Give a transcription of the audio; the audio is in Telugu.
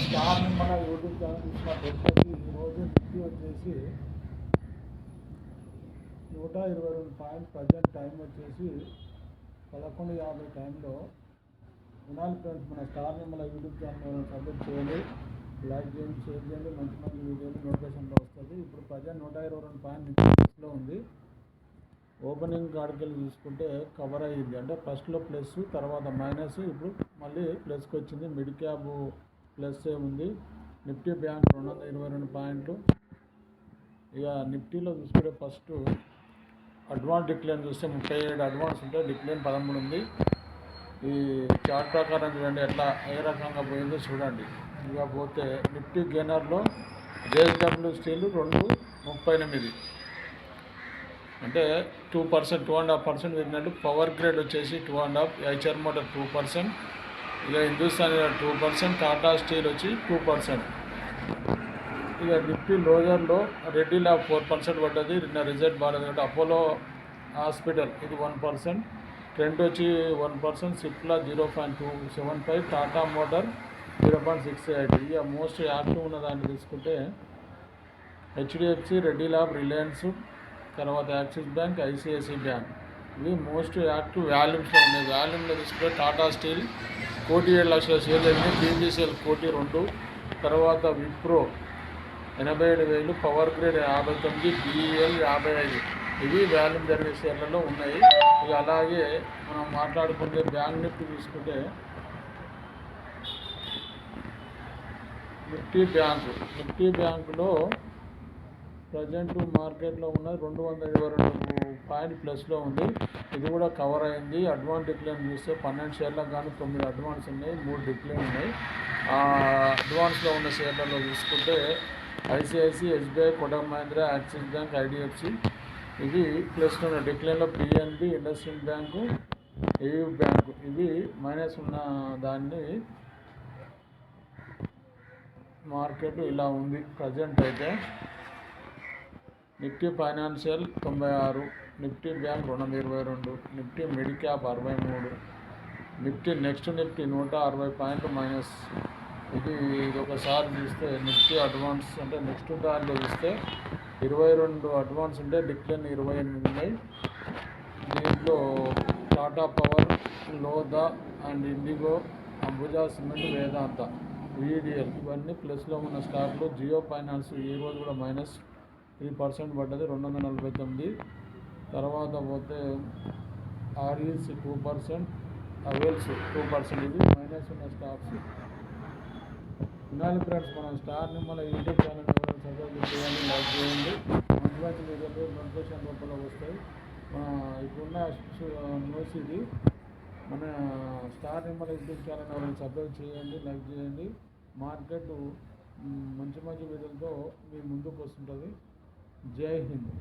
స్టార్ మన యూట్యూబ్ ఛానల్ చూసినట్టు ఈరోజు నిఫ్టీ వచ్చేసి 122 పాయింట్ ప్రజెంట్ టైం వచ్చేసి 11:50 టైంలో వినాలి ఫ్రెండ్స్. మన స్టార్ మన యూట్యూబ్ ఛానల్ సబ్స్క్రైబ్ చేయండి, లైక్ చేయండి, షేర్ చేయండి. మంచి మంచి వీడియోలు నోటిఫికేషన్లో వస్తుంది. ఇప్పుడు ప్రజెంట్ 122 పాయింట్ నిఫ్టీలో ఉంది. ఓపెనింగ్ కాడికెళ్ళి చూసుకుంటే కవర్ అయ్యింది, అంటే ఫస్ట్లో ప్లస్ తర్వాత మైనస్, ఇప్పుడు మళ్ళీ ప్లస్కి వచ్చింది. మిడ్ క్యాప్ ప్లస్ ఉంది. నిఫ్టీ బ్యాంక్ 222 పాయింట్లు. ఇక నిఫ్టీలో చూసుకుంటే ఫస్ట్ అడ్వాన్స్ డిక్లైన్ చూస్తే 37 అడ్వాన్స్ ఉంటే డిక్లైన్ 13 ఉంది. ఈ చార్ట్ ప్రకారం చూడండి ఎట్లా ఏ రకంగా పోయిందో చూడండి. ఇక పోతే నిఫ్టీ గెయినర్లో జేఎస్డబ్ల్యూ స్టీల్ 2.38 అంటే 2%, 2.5% పెరిగినట్టు. పవర్ గ్రేడ్ వచ్చేసి 2.5, హెచ్ఆర్ మోటార్ 2%, ఇక హిందుస్థాన్ 2%, టాటా స్టీల్ వచ్చి 2%. ఇక నిఫ్టీ లోజర్లో రెడ్డి ల్యాబ్ 4% పడ్డది, నిన్న రిజల్ట్ బాగాలేదు కాబట్టి. అపోలో హాస్పిటల్ ఇది 1%, ట్రెండ్ వచ్చి 1%, సిప్లా 0.275, టాటా మోటార్ 0.68. ఇక మోస్ట్ యాక్టివ్ ఉన్న దాన్ని తీసుకుంటే హెచ్డిఎఫ్సి, రెడ్డి ల్యాబ్, రిలయన్స్, తర్వాత యాక్సిస్ బ్యాంక్, ఐసిఐసిఐ బ్యాంక్ ఇవి మోస్ట్ యాక్టివ్ వాల్యూమ్స్లో ఉన్నాయి. వాల్యూమ్లో తీసుకుంటే టాటా స్టీల్ 1,07,00,000 షేర్లు అయినాయి, పీజీసీఎల్ 1,02,00,000, తర్వాత విప్రో 87,000, పవర్ గ్రేడ్ 59, బిఈఎల్ 55. ఇవి వాల్యూమ్ జరిగే షేర్లలో ఉన్నాయి. ఇక అలాగే మనం మాట్లాడుకుంటే బ్యాంక్ నిఫ్టీ తీసుకుంటే నిఫ్టీ బ్యాంకులో ప్రజెంట్ మార్కెట్లో ఉన్న 222 పాయింట్ ప్లస్లో ఉంది. ఇది కూడా కవర్ అయింది. అడ్వాన్స్ డిక్లైన్ చూస్తే 12 షేర్లకు కానీ 9 అడ్వాన్స్ ఉన్నాయి, 3 డిక్లైన్ ఉన్నాయి. అడ్వాన్స్లో ఉన్న షేర్లలో చూసుకుంటే ICICI, SBI, Kotak Mahindra, Axis bank, IDFC ఇవి ప్లస్లో ఉన్నాయి. డిక్లైన్లో PNB, IndusInd bank, AU bank ఇవి మైనస్ ఉన్న దాన్ని మార్కెట్ ఇలా ఉంది ప్రజెంట్ అయితే. Nifty financial 96, Nifty bank 222, Nifty mid cap 63, Nifty next Nifty 160 పాయింట్లు మైనస్. ఇది ఒకసారి చూస్తే నిఫ్టీ అడ్వాన్స్ అంటే నెక్స్ట్ దానిలో చూస్తే 22 అడ్వాన్స్ ఉంటే డిక్లైన్ 28 ఉన్నాయి. దీంట్లో Tata power, Lodha and IndiGo, Ambuja cement, Vedanta, VDL ఇవన్నీ ప్లస్లో ఉన్న స్టాక్లు. జియో ఫైనాన్స్ ఈరోజు కూడా మైనస్ 3% పడ్డది, 249. తర్వాత పోతే ఆర్ఈసి 2%, అవెల్స్ 2%. ఇది మైనస్ ఉన్న స్టాక్స్. వినాలి ఫ్రెండ్స్, మనం స్టార్ మన యూట్యూబ్ ఛానల్ సబ్స్క్రైబ్ చేయండి, లైక్ చేయండి. మంచి మంచి వీడియోలు నోటిఫికేషన్ రూపంలో వస్తాయి. ఇప్పుడున్న న్యూస్ ఇది. మన స్టార్ మన యూట్యూబ్ ఛానల్ సబ్స్క్రైబ్ చేయండి, లైక్ చేయండి. మార్కెట్ మంచి మంచి వీడియోలతో మీ ముందుకు వస్తుంటుంది. జై హింద్.